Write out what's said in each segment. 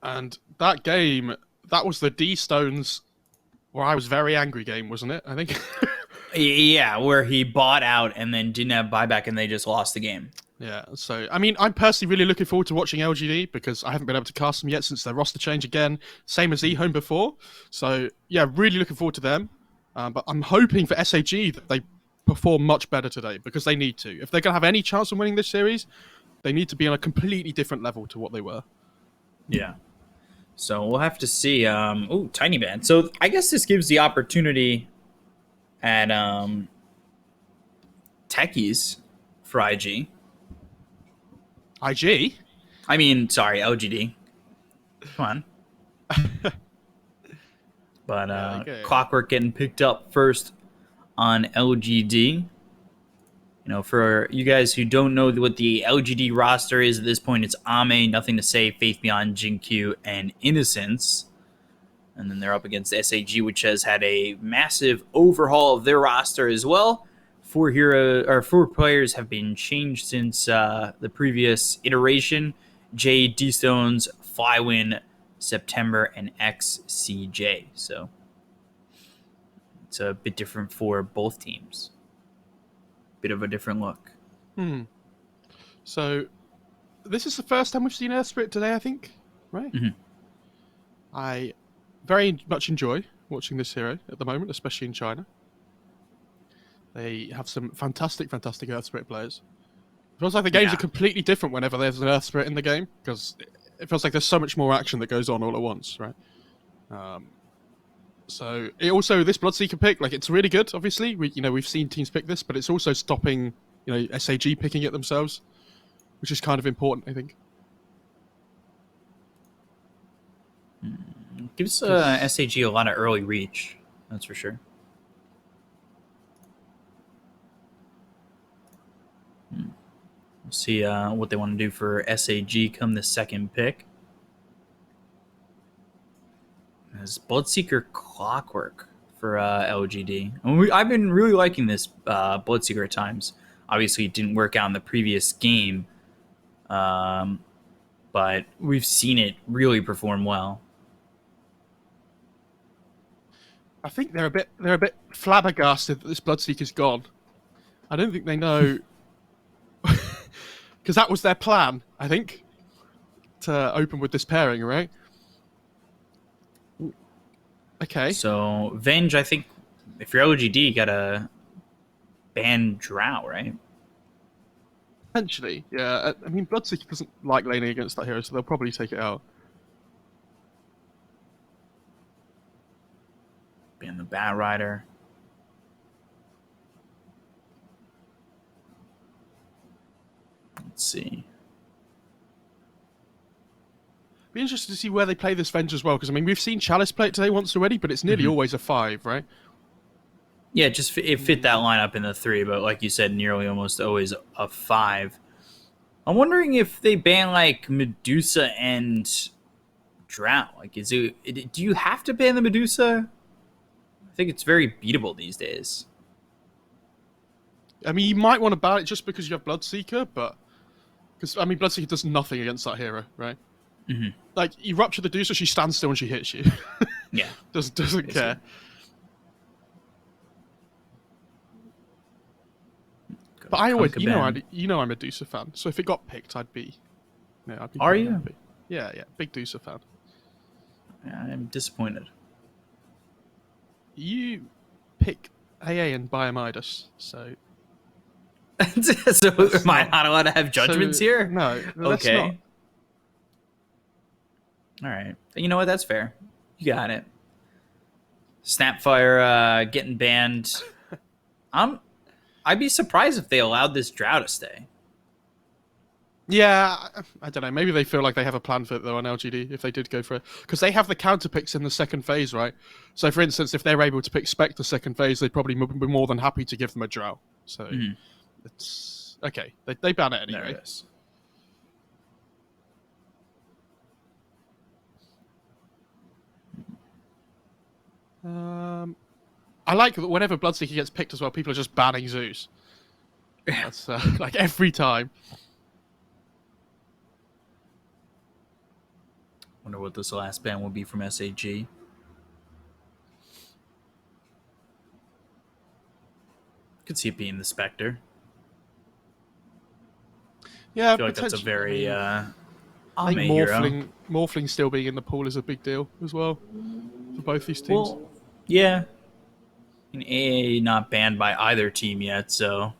And that game, that was the D Stones where I was very angry game, wasn't it? I think. Yeah, where he bought out and then didn't have buyback and they just lost the game. Yeah, so, I mean, I'm personally really looking forward to watching LGD because I haven't been able to cast them yet since their roster change again, same as eHome before. So, yeah, really looking forward to them. But I'm hoping for SAG that they perform much better today because they need to. If they're going to have any chance of winning this series, they need to be on a completely different level to what they were. Yeah. So we'll have to see. Oh, Tiny Band. So I guess this gives the opportunity at Techies for IG. IG? I mean, sorry, LGD. Come on. But okay. Clockwork getting picked up first on LGD. You know, for you guys who don't know what the LGD roster is at this point, it's Ame, Nothing to Say, Faith Beyond, Jinkyu, and Innocence. And then they're up against SAG, which has had a massive overhaul of their roster as well. Four players have been changed since the previous iteration. Jade, D-Stones, Flywin, September, and XCJ. So it's a bit different for both teams. Bit of a different look. So, this is the first time we've seen Earth Spirit today, I think, right? Mm-hmm. I very much enjoy watching this hero at the moment, especially in China. They have some fantastic Earth Spirit players. It feels like the games are completely different whenever there's an Earth Spirit in the game, because it feels like there's so much more action that goes on all at once, right? So it also, this Bloodseeker pick, like, it's really good. Obviously, we've seen teams pick this, but it's also stopping SAG picking it themselves, which is kind of important, I think. Gives SAG a lot of early reach, that's for sure. We'll see what they want to do for SAG come the second pick. As Bloodseeker Clockwork for LGD. And I've been really liking this Bloodseeker at times. Obviously, it didn't work out in the previous game, but we've seen it really perform well. I think they're a bit flabbergasted that this Bloodseeker's gone. I don't think they know, because that was their plan, I think, to open with this pairing, right? Okay. So Venge, I think, if you're LGD, you gotta ban Drow, right? Potentially, yeah. I mean, Bloodseeker doesn't like laning against that hero, so they'll probably take it out. Ban the Bat Rider. Let's see. Be interested to see where they play this Venge as well, because I mean, we've seen Chalice play it today once already, but it's nearly always a 5, right? Yeah, it fit that lineup in the 3, but like you said, nearly almost always a 5. I'm wondering if they ban like Medusa and Drow. Like, do you have to ban the Medusa? I think it's very beatable these days. I mean, you might want to ban it just because you have Bloodseeker, but because I mean, Bloodseeker does nothing against that hero, right? Mm-hmm. Like, you rupture the Medusa, she stands still and she hits you. Yeah, doesn't care. But I always, I'm a Medusa fan. So if it got picked, I'd be. Yeah, I'd be. Are you? Happy. Yeah, big Medusa fan. Yeah, I'm disappointed. You pick AA and Biomidus, so. So am I not allowed to have judgments here? No. Okay. All right. You know what? That's fair. You got it. SAPPHIRE getting banned. I'd be surprised if they allowed this Drow to stay. Yeah, I don't know. Maybe they feel like they have a plan for it, though, on LGD, if they did go for it. Because they have the counter picks in the second phase, right? So, for instance, if they're able to pick Spectre second phase, they'd probably be more than happy to give them a Drow. So, it's... Okay, they ban it anyway. There it is. I like that whenever Bloodseeker gets picked as well, people are just banning Zeus. That's like every time. Wonder what this last ban will be from SAG. Could see it being the Spectre. Yeah, I feel like that's a potentially. very I think Ame hero. Morphling still being in the pool is a big deal as well for both these teams. Well, yeah. And AA not banned by either team yet, so.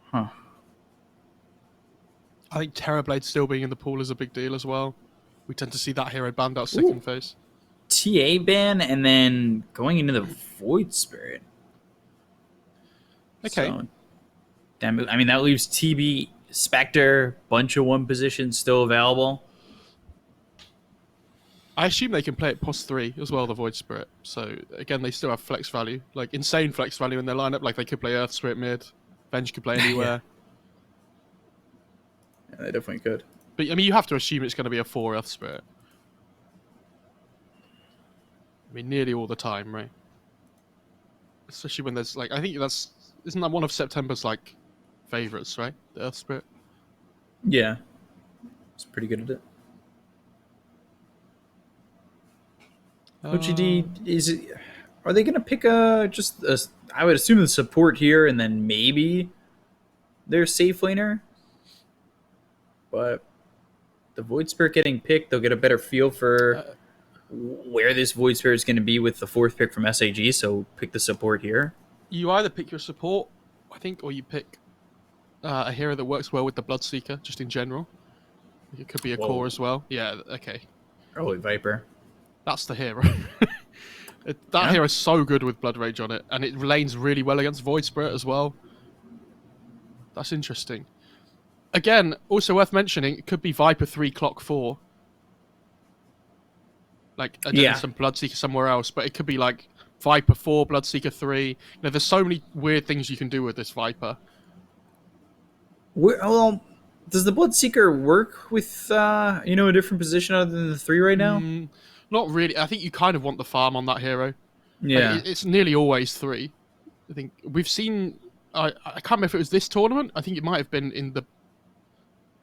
Huh. I think Terrorblade still being in the pool is a big deal as well. We tend to see that hero banned out Ooh. second phase. TA ban and then going into the Void Spirit. Okay. So, damn, I mean, that leaves TB, Spectre, bunch of 1 positions still available. I assume they can play it +3 as well, the Void Spirit. So again, they still have flex value, like insane flex value in their lineup. Like they could play Earth Spirit mid, Venge could play anywhere. Yeah, they definitely could. But I mean, you have to assume it's going to be a 4 Earth Spirit. I mean, nearly all the time, right? Especially when there's like, I think isn't that one of September's like favorites, right? The Earth Spirit. Yeah, it's pretty good at it. OGD is it, are they gonna pick I would assume the support here and then maybe their safe laner, but the Void Spirit getting picked, they'll get a better feel for where this Void Spirit is going to be with the 4th pick from SAG. So pick the support here. You either pick your support, I think, or you pick a hero that works well with the Bloodseeker, just in general. It could be a core as well. Yeah, okay. Early Viper. That's the hero. That hero is so good with Blood Rage on it, and it lanes really well against Void Spirit as well. That's interesting. Again, also worth mentioning, it could be Viper 3, Clock 4. Like, and then some Bloodseeker somewhere else, but it could be like Viper 4, Bloodseeker 3. There's so many weird things you can do with this Viper. Well, does the Bloodseeker work with a different position other than the 3 right now? Not really. I think you kind of want the farm on that hero. Yeah. Like, it's nearly always 3. I think we've seen... I can't remember if it was this tournament. I think it might have been in the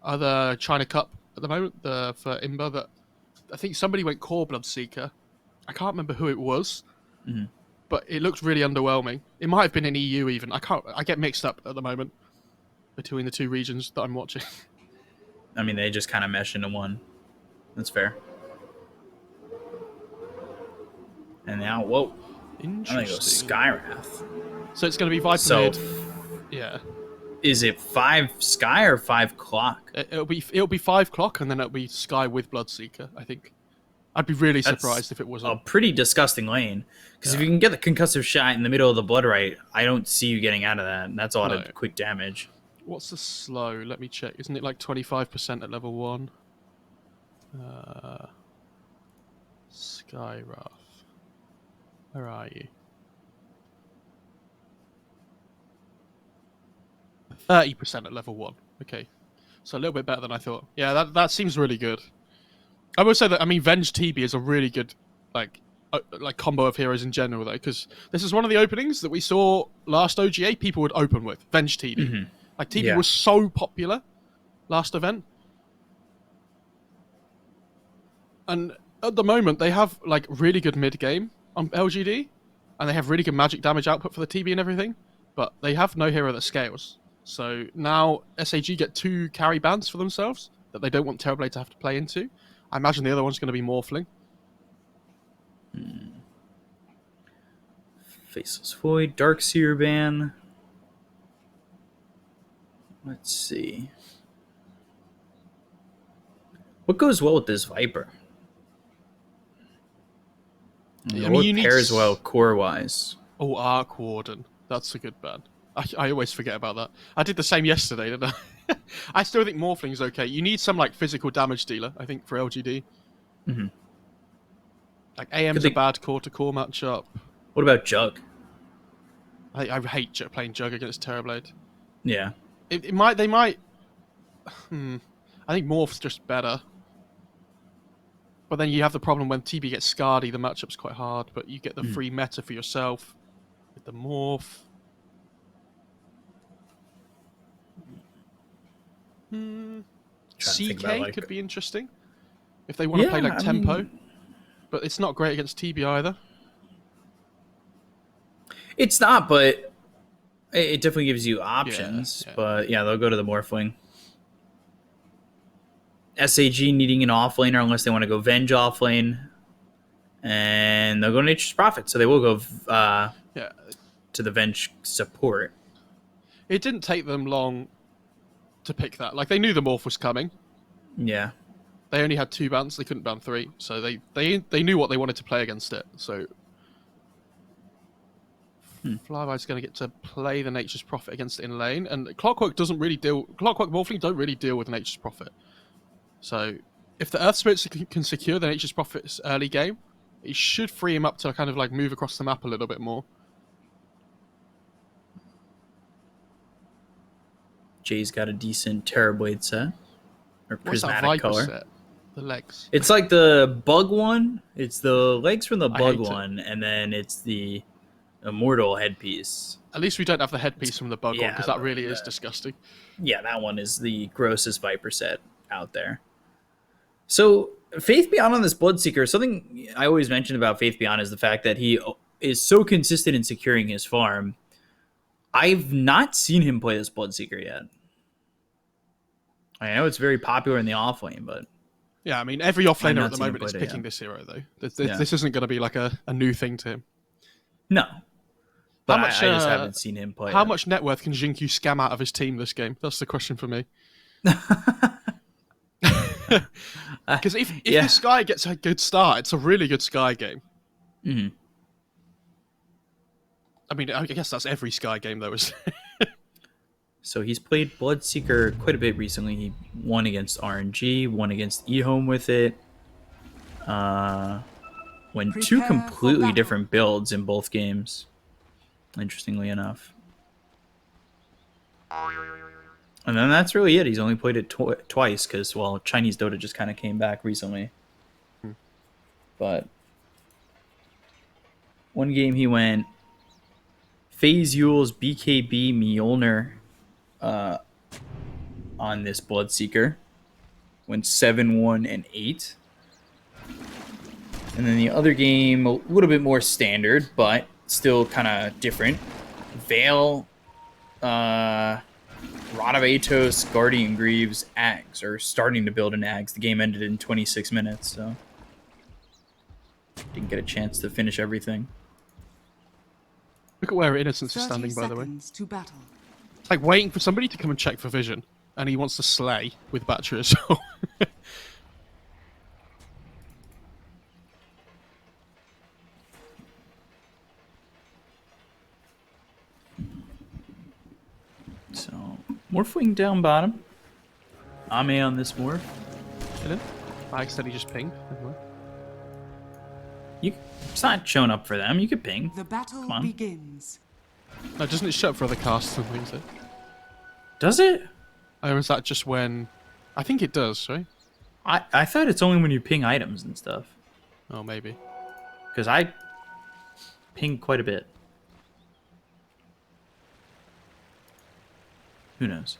other China Cup at the moment, for Imba, that I think somebody went core Bloodseeker. I can't remember who it was, but it looked really underwhelming. It might have been in EU even. I get mixed up at the moment between the 2 regions that I'm watching. I mean, they just kind of mesh into one. That's fair. And now, whoa. Interesting. I'm going to go Skywrath. So it's going to be Viper mid. Yeah. Is it 5 Sky or 5 Clock? It'll be 5 o'clock, and then it'll be Sky with Bloodseeker, I think. I'd be really surprised if it wasn't. A pretty disgusting lane. Because if you can get the concussive shot in the middle of the blood right, I don't see you getting out of that. And that's a lot of quick damage. What's the slow? Let me check. Isn't it like 25% at level 1? Skywrath. Where are you? 30% at level 1. Okay. So a little bit better than I thought. Yeah, that seems really good. I will say that, I mean, Venge TB is a really good, like combo of heroes in general, though, because this is one of the openings that we saw last OGA people would open with. Venge TB. Like, TB was so popular last event. And at the moment, they have, like, really good mid-game on LGD, and they have really good magic damage output for the TB and everything, but they have no hero that scales. So now SAG get 2 carry bans for themselves that they don't want Terrorblade to have to play into. I imagine the other one's going to be Morphling. Faceless Void, Darkseer ban. Let's see. What goes well with this Viper? I mean, what pairs well core-wise? Oh, Arc Warden. That's a good ban. I always forget about that. I did the same yesterday, didn't I? I still think Morphling's okay. You need some like physical damage dealer, I think, for LGD. Like AM's a bad core-to-core matchup. What about Jug? I hate playing Jug against Terrorblade. Yeah. They might. I think Morph's just better. But then you have the problem when TB gets Scardy, the matchup's quite hard, but you get the free meta for yourself with the Morph. CK could be interesting. if they want to play like I tempo. mean, But it's not great against TB either. it's not, but it definitely gives you options. Yeah. But yeah, they'll go to the Morphling. SAG needing an offlaner unless they want to go Venge offlane. And they'll go Nature's Prophet. So they will go to the Venge support. It didn't take them long to pick that. Like, they knew the Morph was coming. Yeah. They only had 2 bans. They couldn't ban 3. So they knew what they wanted to play against it. So Flyby's going to get to play the Nature's Prophet against it in lane. And Clockwork Morphling don't really deal with Nature's Prophet. So if the Earth Spirits can secure the Nature's Prophet's early game, it should free him up to kind of like move across the map a little bit more. Jay's got a decent Terrorblade set. Or What's that prismatic Viper color. set? The legs. It's like the bug one. It's the legs from the bug hate it. one, and then it's the immortal headpiece. At least we don't have the headpiece from the bug one, Yeah, because that really is disgusting. Yeah, that one is the grossest Viper set out there. So Faith Beyond on this Bloodseeker, something I always mention about Faith Beyond is the fact that he is so consistent in securing his farm. I've not seen him play this Bloodseeker yet. I know it's very popular in the offlane, but Yeah, I mean, every offlaner not at the seen him moment is play it, picking yeah. this hero, though. This isn't going to be like a new thing to him. no. But much, I just haven't seen him play How it. much net worth can Xingqiu scam out of his team this game? That's the question for me. Because if this guy gets a good start, it's a really good Sky game. Mm-hmm. I mean, I guess that's every Sky game, though. Is So he's played Bloodseeker quite a bit recently. He won against RNG, won against eHome with it. Won 2 completely different builds in both games, interestingly enough. And then that's really it. He's only played it twice because, well, Chinese Dota just kind of came back recently. But one game he went FaZe Yule's BKB Mjolnir on this Bloodseeker. Went 7-1 and 8. And then the other game, a little bit more standard, but still kind of different. Vale, Rod of Atos, Guardian Greaves, Ags, or starting to build an Ags. The game ended in 26 minutes, so didn't get a chance to finish everything. Look at where Innocence is standing, by the way. To battle. It's like waiting for somebody to come and check for vision, and he wants to slay with Battery as well. So, Morphling down bottom. Ame on this Morph. Chilling. I accidentally just pinged. It's not showing up for them. You could ping. The battle begins. No, doesn't it show up for other casts and things? Though? Does it? Or is that just when... I think it does, right? I thought it's only when you ping items and stuff. Oh, maybe. Because I ping quite a bit. Who knows?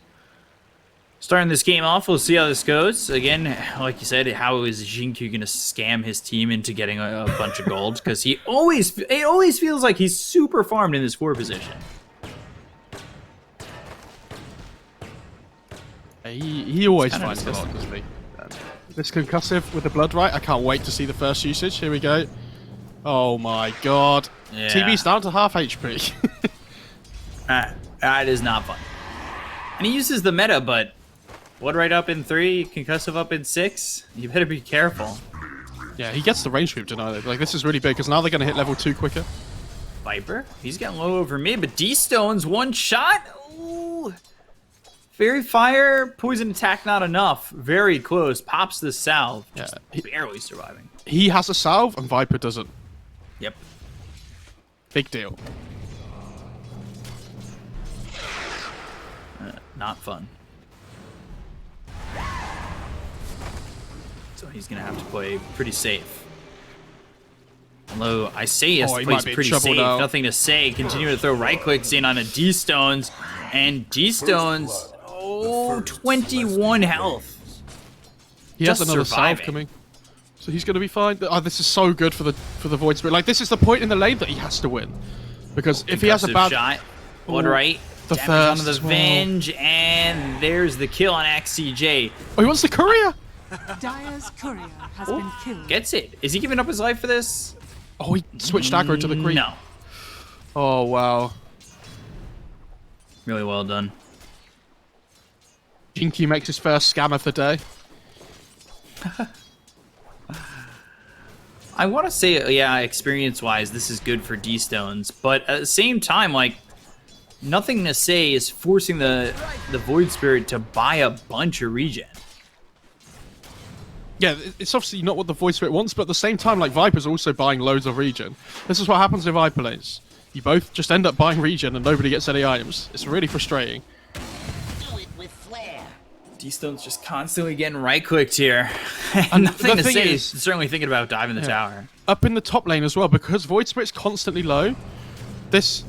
Starting this game off, we'll see how this goes. Again, like you said, how is Xingqiu going to scam his team into getting a bunch of gold? Because it always feels like he's super farmed in this 4 position. He always It's kinda finds a lot, disgusting. doesn't he? This concussive with the blood right. I can't wait to see the first usage. Here we go. Oh my god. Yeah. TB's down to half HP. That is not fun. And he uses the meta, but blood right up in 3, concussive up in 6. You better be careful. Yeah, he gets the range sweep denied. Like, this is really big, because now they're going to hit level 2 quicker. Viper, he's getting low over mid, but D-Stone's 1 shot. Ooh. Fairy Fire, poison attack not enough. Very close. Pops the salve. Yeah, Just barely surviving. He has a salve, and Viper doesn't. Yep. Big deal. Not fun. So he's going to have to play pretty safe. Although I say he has to he play might be in pretty trouble safe. now. Nothing to say. Continue to throw right clicks in on a D-Stones. And D-Stones, 21 health. He has Just another surviving. salve coming. So he's going to be fine. Oh, this is so good for the Void Spirit. Like, this is the point in the lane that he has to win. Because if he has a bad shot, Blood right, the damage first onto the as well. Venge, and there's the kill on XCJ. Oh, he wants the courier. Dire's courier has been killed. Gets it. Is he giving up his life for this? Oh, he switched aggro to the creep. No. Oh, wow. Really well done. Jinky makes his first scam of the day. I want to say, yeah, experience-wise, this is good for D-Stones, but at the same time, like, nothing to say is forcing the Void Spirit to buy a bunch of regen. Yeah, it's obviously not what the Void Spirit wants, but at the same time, like, Viper's also buying loads of regen. This is what happens in Viper lanes. You both just end up buying regen and nobody gets any items. It's really frustrating. Do it with flair. D-Stone's just constantly getting right-clicked here. And Nothing the to thing say, is- certainly thinking about diving the tower. Up in the top lane as well, because Void Spirit's constantly low, this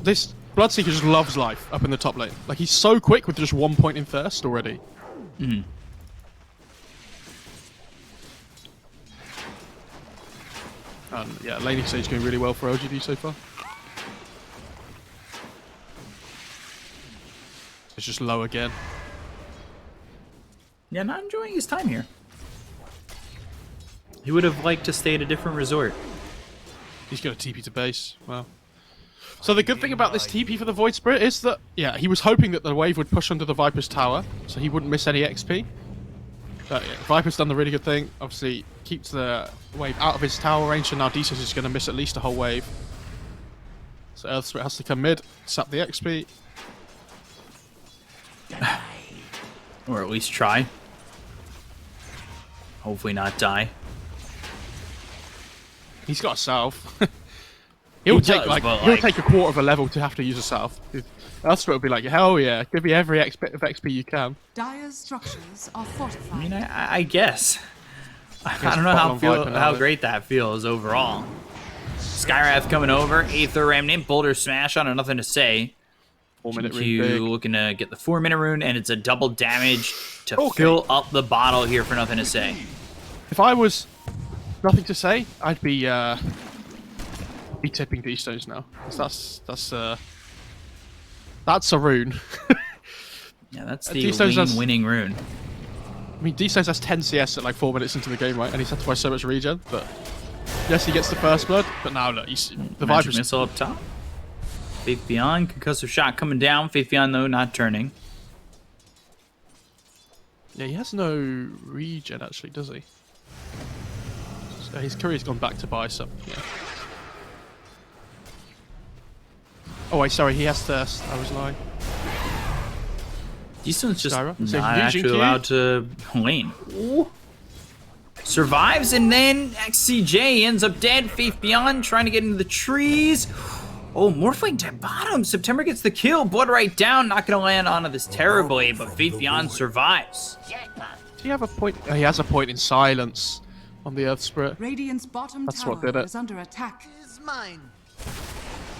Bloodseeker just loves life up in the top lane. Like, he's so quick with just 1 point in thirst already. Mm. And yeah, laning stage going really well for LGD so far. It's just low again. Yeah, not enjoying his time here. He would have liked to stay at a different resort. He's got a TP to base. Wow. So the good thing about this TP for the Void Spirit is that, yeah, he was hoping that the wave would push under the Viper's tower, so he wouldn't miss any XP. But yeah, Viper's done the really good thing. Obviously, keeps the wave out of his tower range, and now D-Stones is going to miss at least a whole wave. So Earth Spirit has to come mid, sap the XP. Or at least try. Hopefully not die. He's got a salve. He'll He take does, he'll take a quarter of a level to have to use a salve. Earth Spirit will be like, hell yeah, give me every bit of XP you can. Dire's structures are fortified. I mean, I guess. I Guess don't know bottom Viper now, how then. great that feels overall. Skywrath coming over, Aether Remnant, Boulder Smash on, nothing to say. 4 minute rune GQ big. looking to get the 4-minute rune, and it's a double damage to Okay. fill up the bottle here for nothing to say. If I was nothing to say, I'd be tipping D-Stones now. 'Cause that's a rune. Yeah, that's the D-Stones has- winning rune. I mean, D-Stones has 10 CS at like 4 minutes into the game, right? And he's had to buy so much regen, but yes, he gets the first blood, but now look, the Magic Viper's... Missile up top. Faith Beyond, concussive shot coming down. Faith Beyond, though, not turning. Yeah, he has no regen, actually, does he? So his courier's gone back to buy some, yeah. Oh wait, sorry, he has thirst. I was lying. D-Stone's just Skyra? not So actually Eugene Q? allowed to lane. Survives, and then XCJ ends up dead. Faith Beyond trying to get into the trees. Oh, Morphling dead bottom. September gets the kill. Blood right down. Not going to land onto this Terrorblade, but Faith Beyond survives. Jackpot. Does he have a point? Oh, he has a point in silence on the Earth Spirit. Radiant's bottom That's tower what did it. is under attack. Is mine.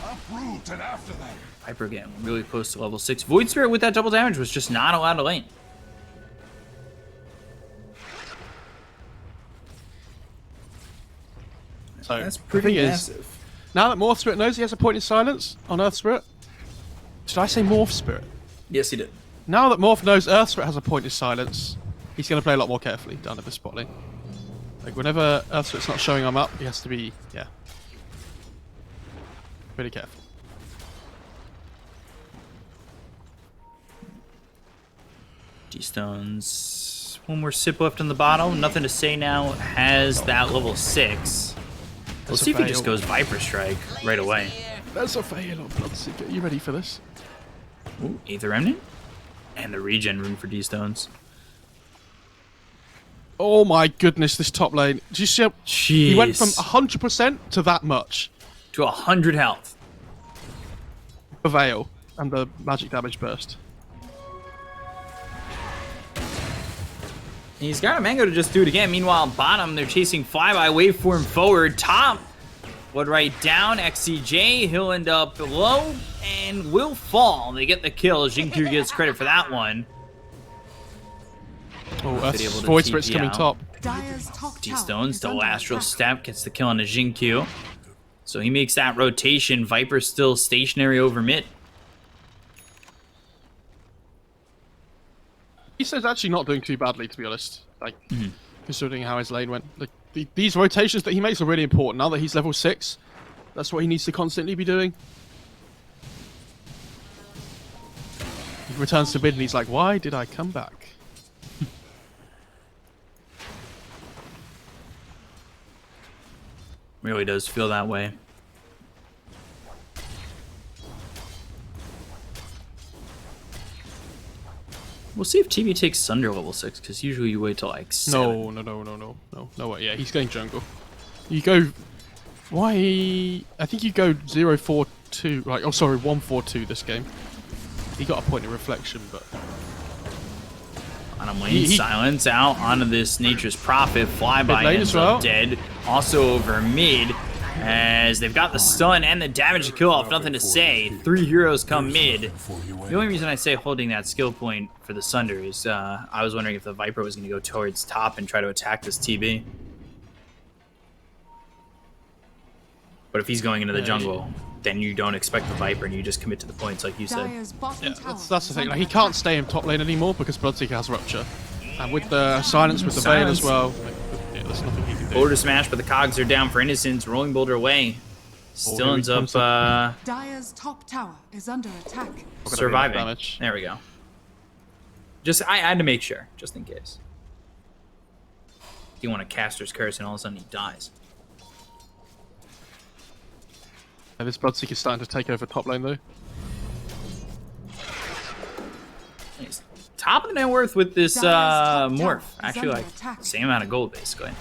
Uproot and after them. Viper getting really close to level 6. Void Spirit with that double damage was just not allowed to lane. So That's the pretty thing is, massive. now that Morph Spirit knows he has a point in silence on Earth Spirit, should I say Morph Spirit? Yes, he did. Now that Morph knows Earth Spirit has a point in silence, he's going to play a lot more carefully down at the spot lane. Like whenever Earth Spirit's not showing him up, he has to be, yeah, pretty careful. D-Stones. One more sip left on the bottle. Nothing to say now. Has that level 6. We'll That's see a if he just fail. goes Viper Strike right away. That's a fail on Bloodseeker. Are you ready for this? Ooh, Aether Remnant. And the regen rune for D-Stones. Oh my goodness, this top lane. Did you see how he went from Jeez. 100% to that much? To 100 health. The Veil and the magic damage burst. He's got a Mango to just do it again. Meanwhile, bottom, they're chasing Flyby, waveform forward. Top, Blood right down. XCJ, he'll end up below and will fall. They get the kill. Jinkyu gets credit for that one. Oh, Been able to Void Spirit's TP coming out. top. Dire's top tower D-Stone is still under astral attack. step, gets the kill on a Jinkyu. So he makes that rotation. Viper's still stationary over mid. He says actually not doing too badly, to be honest. Like, considering how his lane went. Like, these rotations that he makes are really important. Now that he's level 6, that's what he needs to constantly be doing. He returns to mid and he's like, why did I come back? Really does feel that way. We'll see if TB takes Sunder level 6, because usually you wait till like 7. No way. Yeah, he's going jungle. You go... Why? I think you go 0-4-2. Right, oh sorry, 1-4-2 this game. He got a point of reflection, but... On a lane, silence out onto this Nature's Prophet. Flyby ends up dead. Also over mid, as they've got the stun and the damage to kill off. Nothing to say. 3 heroes come mid. The only reason I say holding that skill point for the Sunder is I was wondering if the Viper was going to go towards top and try to attack this TB. But if he's going into the jungle, then you don't expect the Viper and you just commit to the points like you said. Dire's bottom Yeah, tower that's the is thing. under Like, he attack. can't stay in top lane anymore because Bloodseeker has Rupture. And with the silence with the Veil as well, like, yeah, there's nothing he can do. Boulder smash, but the cogs are down for Innocence. Rolling Boulder away. Still here he ends up comes Dire's top tower is under attack. surviving. Damage. There we go. Just I had to make sure, just in case. You want a Caster's Curse and all of a sudden he dies. Yeah, this Bloodseeker is starting to take over top lane though. He's top of the net worth with this top morph. tower is Actually, under like attack. same amount of gold basically.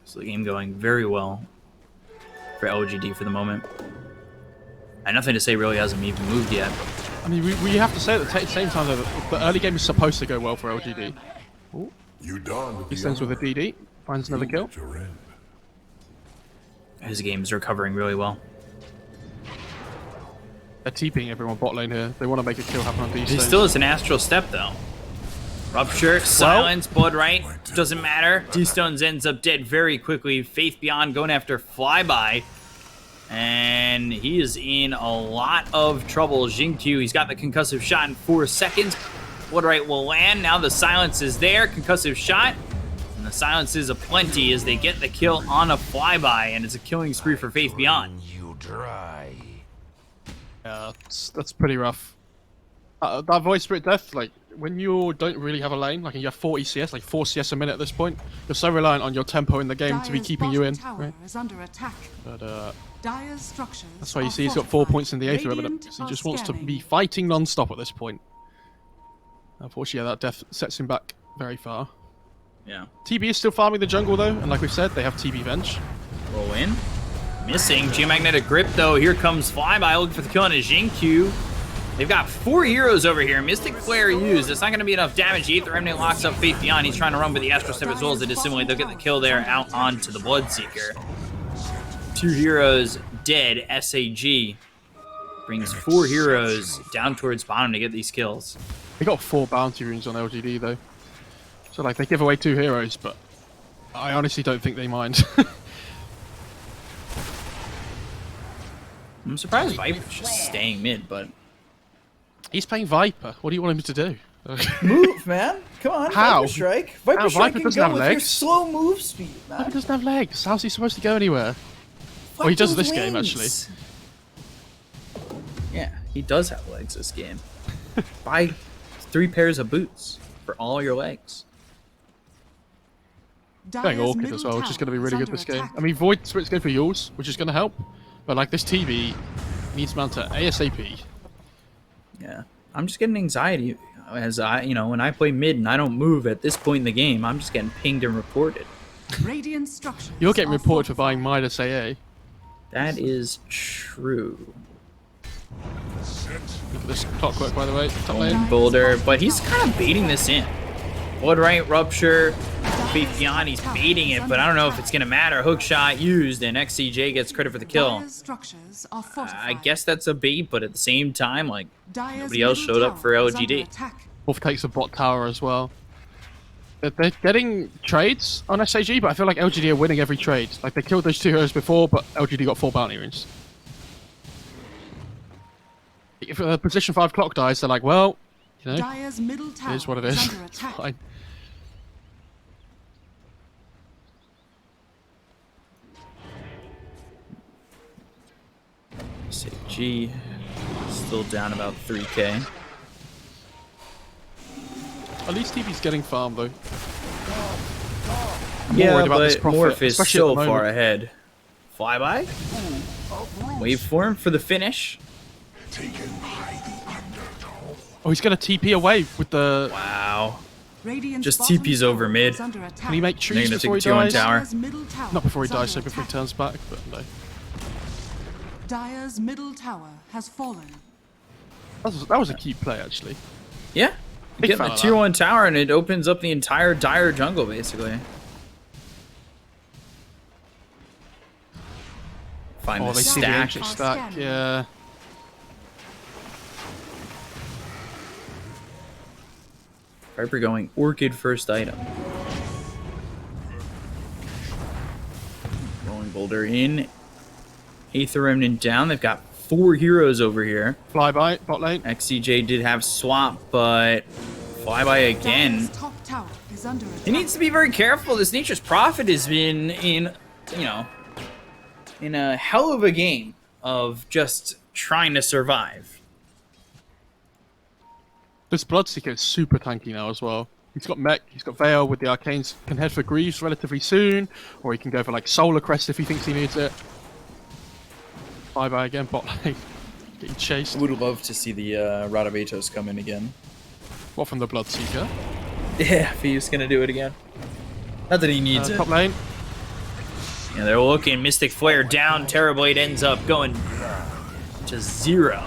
So the game going very well for LGD for the moment. And nothing to say really hasn't even moved yet. I mean, we have to say at the same time though, that the early game is supposed to go well for LGD. You donned He the stands with a armor. DD, finds another kill. At your end. His game's recovering really well. They're TPing everyone bot lane here. They want to make a kill happen on D He stage. still has an astral step though. Rupture, silence, blood right, doesn't matter. D-Stones ends up dead very quickly. Faith Beyond going after Flyby. And he is in a lot of trouble. Jinkyu, he's got the concussive shot in 4 seconds. Blood right will land. Now the silence is there. Concussive shot. And the silence is aplenty as they get the kill on a Flyby. And it's a killing spree for Faith Beyond. You dry. Yeah, that's pretty rough. That Void Spirit Death, like, when you don't really have a lane, like, and you have 40 CS, like 4 CS a minute at this point, you're so reliant on your tempo in the game to be Dire's keeping you in, bottom tower right? is under attack. But, Dire's structures that's why you are see he's got 4 fortified. points in the 8th remnant. Radiant Because he are just wants to scanning. be fighting non-stop at this point. Unfortunately, that death sets him back very far. Yeah. TB is still farming the jungle, though, and like we've said, they have TB Venge. Roll in. Missing. Geomagnetic Grip, though. Here comes Flyby looking for the kill on his Jinkyu. They've got 4 heroes over here. Mystic Flare used. It's not going to be enough damage. The 8th Remnant locks up Faith Beyond. He's trying to run with the Astral Step as well as they dissimulate. They'll get the kill there out onto the Bloodseeker. 2 heroes dead. SAG brings 4 heroes down towards bottom to get these kills. They got 4 bounty runes on LGD, though. So, like, they give away 2 heroes, but I honestly don't think they mind. I'm surprised Viper's just staying mid, but... He's playing Viper. What do you want him to do? Move, man. Come on. How? Viper Strike. Viper How? Strike Viper can doesn't go have with your legs. slow move speed, Viper man. doesn't have legs. How's he supposed to go anywhere? Well, he does this game, actually. Yeah, he does have legs this game. Buy 3 pairs of boots for all your legs. Going Dire's Orchid middle as well, which is going to be tower really good under this game. attack. I mean, Void Spirit's going for yours, which is going to help. But, like, this TV needs mount to ASAP. Yeah, I'm just getting anxiety as when I play mid and I don't move at this point in the game. I'm just getting pinged and reported. Radiant structures You're getting are reported for fortified. buying Midas AA. That is true. Look at this clockwork, by the way. Top lane. Boulder, but he's kind of baiting this in. Blood right, Rupture, Faith Beyond, he's baiting it, but I don't know if it's going to matter. Hook shot used, and XCJ gets credit for the kill. Dire's structures are I fortified. guess that's a bait, but at the same time, like, Dire's nobody else middle showed up for tower is under LGD. attack. Wolf takes a bot tower as well. They're getting trades on SAG, but I feel like LGD are winning every trade. Like, they killed those 2 heroes before, but LGD got 4 bounty runes. If position 5 clock dies, they're like, well, you know, Dire's middle it tower is what it is. under It's attack. fine. SAG still down about 3k. At least TV's getting farmed, though. Yeah, worried about this but profit, Morph is especially at so the moment. far ahead. Flyby. Wait for him for the finish. Oh, he's going to TP away with the... Wow. Radiant's Just bottom TP's tower over mid. is under attack. Can he make They're trees gonna before he take a 2-on dies? tower. Dire's middle tower Not before he is dies, so under before he attack. turns back, but no. Dire's middle tower has fallen. That was a key play, actually. Yeah. Big Get fan the of tier that. 1 tower and it opens up the entire Dire jungle, basically. Find Oh, the they see the stack. ancient stack, yeah. Viper going Orchid first item. Rolling Boulder in. Aether Remnant down. They've got 4 heroes over here. Flyby, bot lane. XCJ did have swap, but Flyby again. Dire's top tower is under attack. He needs to be very careful. This Nature's Prophet has been in, you know, in a hell of a game of just trying to survive. This Bloodseeker is super tanky now as well. He's got Mech, he's got Veil with the Arcanes, can head for Greaves relatively soon, or he can go for like Solar Crest if he thinks he needs it. Bye-bye again, bot lane. Getting chased. Would love to see the Radabatos come in again. What, from the Bloodseeker? Yeah, if he's gonna do it again. Not that he needs it. Top lane. Yeah, they're looking. Mystic Flare down. Terrorblade ends up going to 0.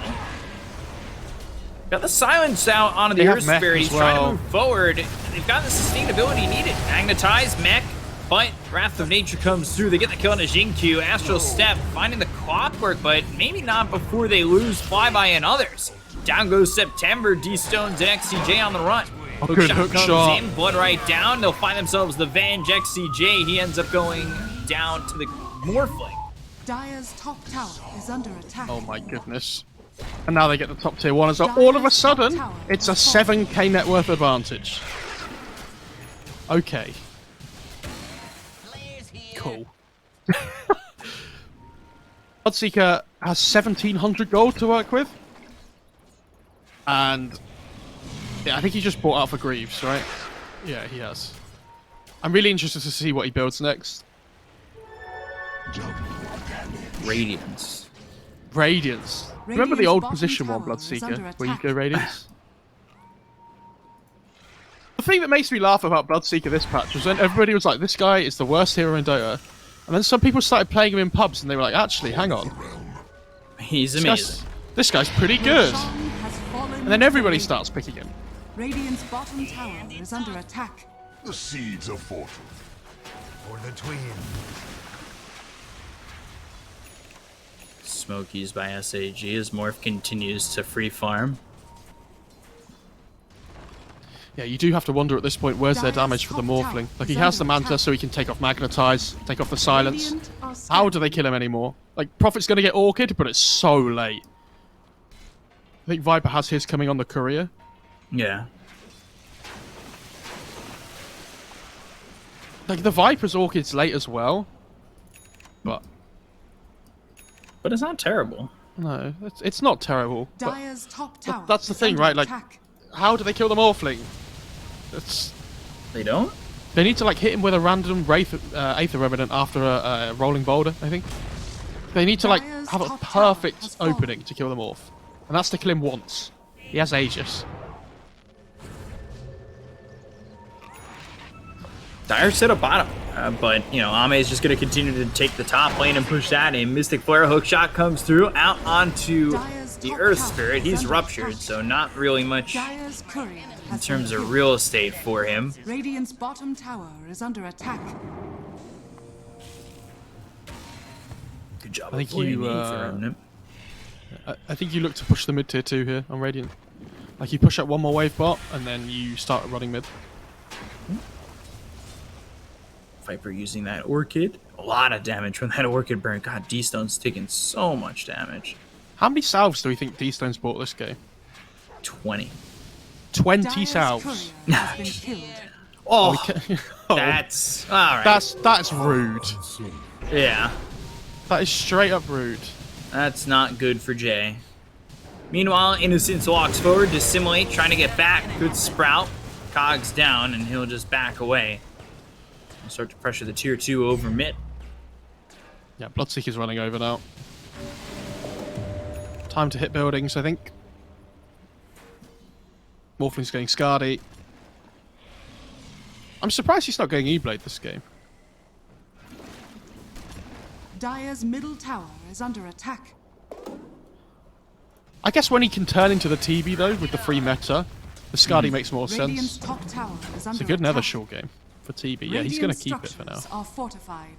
Got the silence out onto the They have Earth Mech Spirit. as He's trying to well. move forward. They've got the sustainability needed. Magnetize, Mech, but Wrath of Nature comes through. They get the kill on a Xingqiu. Astral Step finding the clockwork, but maybe not before they lose Flyby and others. Down goes September. D-Stones and XCJ on the run. Oh, good hook comes shot. in. Blood right down. They'll find themselves the Venge XCJ. He ends up going down to the Morphling. Dire's top tower is under attack. Oh my goodness. And now they get the top tier 1 as well. All of a sudden, it's a 7k net worth advantage. Okay. Flares here. Cool. Bloodseeker has 1700 gold to work with. And yeah, I think he just bought out for Greaves, right? Yeah, he has. I'm really interested to see what he builds next. Radiance. Radiance. Remember the Radiant's old bottom position one, tower is under Bloodseeker, where you attack. go Radiance? The thing that makes me laugh about Bloodseeker this patch was when everybody was like, this guy is the worst hero in Dota. And then some people started playing him in pubs and they were like, actually, hang on. He's This amazing. guy's pretty good. Roshan has fallen And then everybody to starts picking him. Radiant's bottom tower is under attack. The seeds of fortune. For the twin. Smoke used by SAG as Morph continues to free farm. Yeah, you do have to wonder at this point, where's their damage for the Morphling? Like, he has the Manta so he can take off Magnetize, take off the Silence. Radiant are How do they kill him anymore? Like, Prophet's gonna get Orchid, but it's so late. I think Viper has his coming on the Courier. Yeah. Like, the Viper's Orchid's late as well. But, But it's not terrible. no, it's not terrible. But Dire's top tower. that's the is thing, under right? Like, attack. how do they kill the Morphling? It's... They don't? They need to, like, hit him with a random Aether Remnant after a Rolling Boulder, I think. They need to, like, Dire's have a top tower perfect has fallen. opening to kill them off. And that's to kill him once. He has Aegis. Dire set up bottom. But, you know, Ame is just going to continue to take the top lane and push that in. Mystic Flare hook shot comes through out onto Dire's the top Earth tower Spirit, is he's under ruptured, attack. so not really much Dire's courier in has terms been of killed. real estate for him. Radiant's bottom tower is under attack. Good job. I think avoiding you, the Aether Remnant. I think you look to push the mid tier 2 here on Radiant. Like you push out one more wave bot and then you start running mid. Viper using that Orchid. A lot of damage from that Orchid burn. God, D-Stone's taking so much damage. How many salves do we think D-Stone's bought this game? 20. 20 Dire's salves. courier has been killed. Oh, Oh, that's... Alright. that's rude. Yeah. That is straight up rude. That's not good for Jay. Meanwhile, Innocence walks forward, dissimulate, trying to get back. Good sprout. Cogs down, and he'll just back away. And start to pressure the tier 2 over mid. Yeah, Bloodseeker's running over now. Time to hit buildings, I think. Morphling's getting Scardy. I'm surprised he's not going E-Blade this game. Dire's middle tower is under attack. I guess when he can turn into the TB though, with the free meta, the Scardy makes more Radiant's sense. top tower is It's under a good nether attack. short game for TB. Yeah, he's going to Radiant keep it for now. structures are fortified.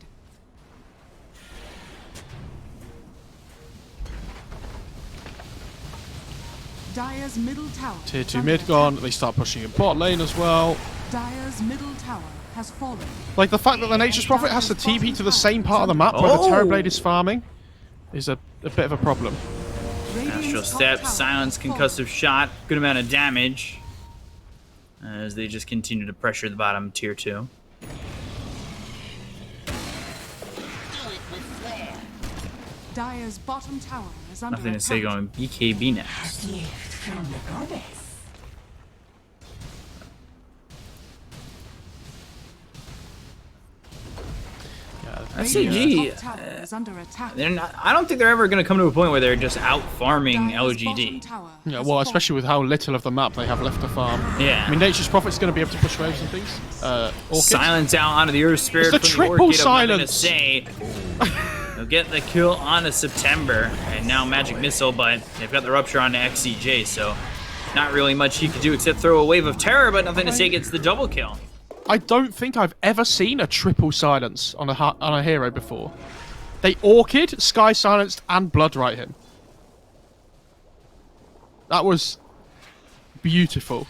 Dire's middle tower Tier is 2 under mid attack. gone, they start pushing in bot lane as well. Dire's middle tower has fallen. Like the fact that the Nature's Prophet has to TP to the same part of the map where the Oh. Terrorblade is farming is a bit of a problem. Radiant's Astral top Step, tower Silence, has fallen. Concussive Shot. Good amount of damage. As they just continue to pressure the bottom tier 2. Do it with flair. Dire's bottom tower is under Nothing to attack. say going BKB next. Yeah, SAG, Radiant's top tower is under attack. they're not, I don't think they're ever going to come to a point where they're just out farming Dire's bottom LGD. tower yeah, has well, fallen. especially with how little of the map they have left to farm. Yeah. I mean, Nature's Prophet's going to be able to push waves and things. Orchid. Silence out onto the Earth Spirit It's the from the triple Orchid. I've nothing to silence. say. They'll get the kill onto September, and now Magic Missile, but they've got the Rupture onto XCJ, so not really much he could do except throw a Wave of Terror, but nothing to say gets the double kill. I don't think I've ever seen a triple silence on a hero before. They Orchid, Sky Silenced, and Blood right him. That was beautiful.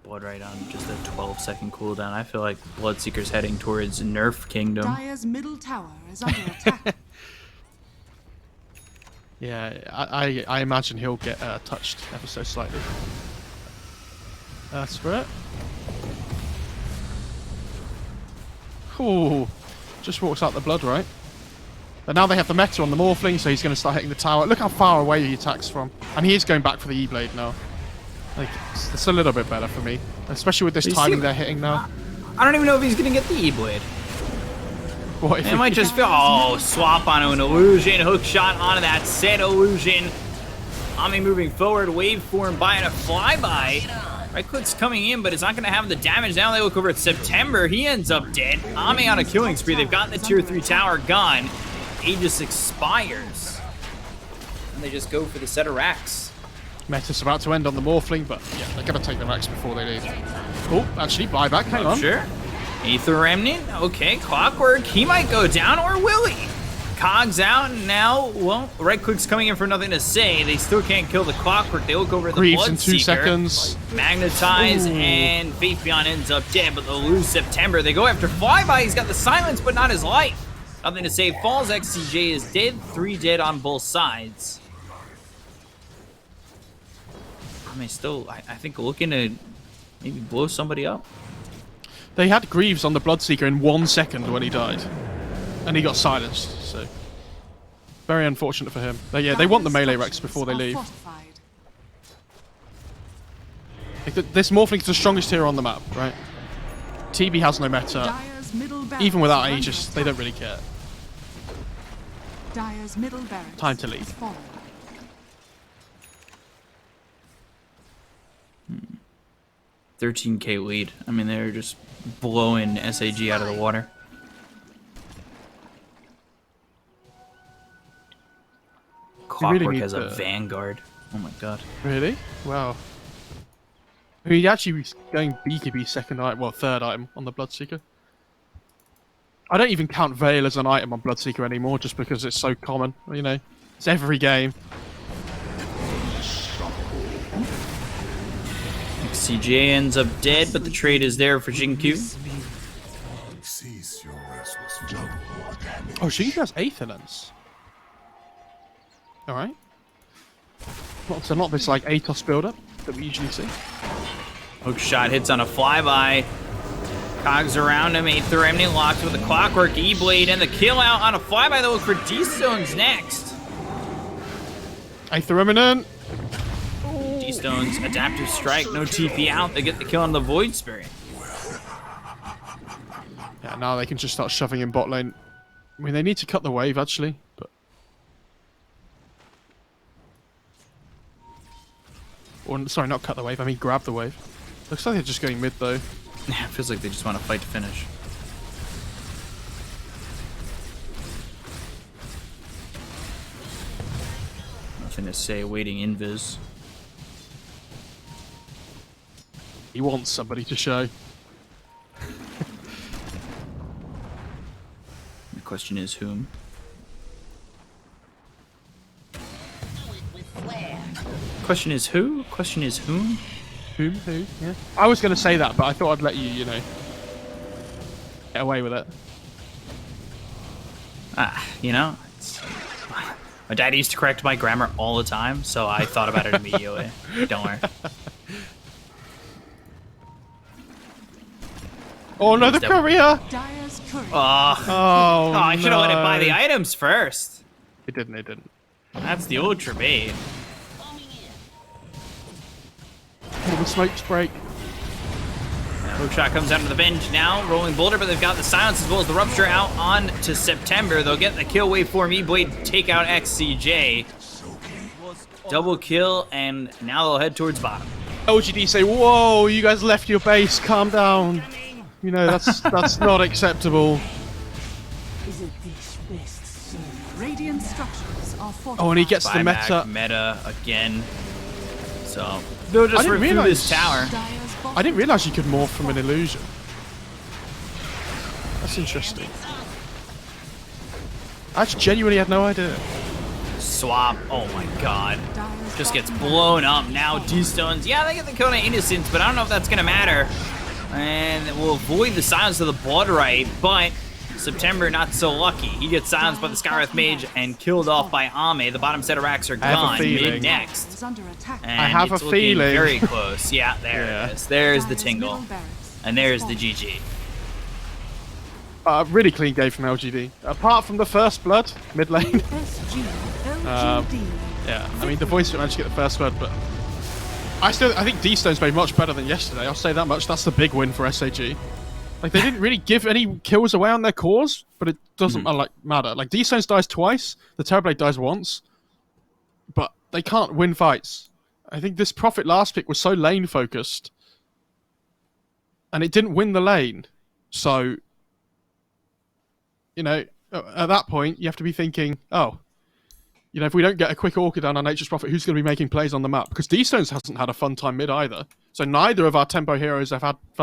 Blood right on just a 12-second cooldown. I feel like Bloodseeker's heading towards Nerf Kingdom. Dire's middle tower is under attack. Yeah, I imagine he'll get touched ever so slightly. Spirit. Ooh, just walks out the blood, right? But now they have the meta on the Morphling, so he's going to start hitting the tower. Look how far away he attacks from. And he is going back for the E-Blade now. Like, it's a little bit better for me. Especially with this You see- timing they're hitting now. I don't even know if he's going to get the E-Blade. What if It might just feel, oh, swap onto an illusion, hook shot onto that said illusion. Ami moving forward, waveform buying a flyby. Right click's coming in, but it's not going to have the damage. Now they look over at September. He ends up dead. Ami on a killing spree. They've got the tier 3 tower gone. Aegis expires. And they just go for the set of racks. Meta's about to end on the Morphling, but yeah, they're going to take the racks before they leave. Oh, actually, buyback, hang on. Sure. Aether Remnant. Okay, Clockwork. He might go down, or will he? Cogs out now. Well, right click's coming in for nothing to say. They still can't kill the Clockwork. They look over at the Greaves in 2 Bloodseeker. seconds. Magnetize, Ooh. and Faith Beyond ends up dead, but they'll lose September. They go after Flyby. He's got the silence, but not his life. Nothing to say. Falls XCJ is dead. 3 dead on both sides. I mean, still, I think looking to maybe blow somebody up. They had Greaves on the Bloodseeker in 1 second when he died. And he got silenced, so... Very unfortunate for him. They want the melee Rex before they leave. Like, this Morphling's the strongest hero on the map, right? TB has no meta. Even without Aegis, they don't really care. Dire's middle barracks Time to leave. has fallen. 13k lead. I mean, they're just blowing SAG out of the water. Clockwork need as a to- Vanguard. Oh my god. Really? Wow. I mean, he actually was going BKB second item, well, third item on the Bloodseeker. I don't even count Veil as an item on Bloodseeker anymore, just because it's so common. You know, it's every game. CJ ends up dead, but the trade is there for Jinkyu. Cease your restless double damage. Oh, she has Aetherlens. All right. So not this like Atos build-up that we usually see. Hook shot hits on a flyby. Cogs around him. Aether Remnant locked with a Clockwork E-Blade, and the kill out on a flyby. They'll look for D-Stones next. Aether Remnant. D-Stones, Adaptive Strike, no TP out. They get the kill on the Void Spirit. Yeah, now they can just start shoving in bot lane. I mean, they need to cut the wave actually, but. Or sorry, not cut the wave. I mean, grab the wave. Looks like they're just going mid though. Yeah, it feels like they just want to fight to finish. Nothing to say, waiting invis. He wants somebody to show. The question is whom? Do it with flair. Question is who? Question is whom? Who? Yeah. I was going to say that, but I thought I'd let you, you know, get away with it. You know, my dad used to correct my grammar all the time, so I thought about it immediately. Don't worry. Oh no, the That- courier! Dire's courier. Oh, Oh, I should have let it buy the no. items first. It didn't. That's the ultra bait. Coming in. Oh, the smokes break. Hookshot comes out of the bench now, rolling boulder, but they've got the silence as well as the rupture out on to September. They'll get the kill waveform E-Blade, take out XCJ. Double kill, and now they'll head towards bottom. LGD say, whoa, you guys left your base, calm down. You know, that's not acceptable. Radiant structures are fortified. Oh, and he gets the Buyback meta. again. So they'll just didn't rip through this realize- tower. Dire's bottom I didn't realize you could morph from an illusion. That's interesting. I actually genuinely had no idea. Swap. Oh my god. Dire's Just gets bottom blown up now. D-Stones. Yeah, they get the kill on Innocence, but I don't know if that's going to matter. And we'll avoid the silence of the Blood Right, but September not so lucky. He gets silenced by the Skywrath Mage and killed off by Ame. The bottom set of racks are I have a gone feeling. mid next. is under attack. And I have it's a looking feeling. very close. Yeah, there Yeah. it is. There's the Dire's tingle. middle barracks And there's the fallen. GG. Really clean game from LGD. Apart from the first blood, mid lane. SG.LGD. Yeah, I mean, the voice managed to get the first blood, but I think D-Stone's played much better than yesterday. I'll say that much. That's the big win for SAG. Like, they didn't really give any kills away on their cores, but it doesn't matter. Like, D-Stones dies twice, the Terrorblade dies once, but they can't win fights. I think this Prophet last pick was so lane focused, and it didn't win the lane. So, you know, at that point, you have to be thinking, oh, you know, if we don't get a quick Orca down on Nature's Prophet, who's going to be making plays on the map? Because D-Stones hasn't had a fun time mid either. So neither of our tempo heroes have had fun.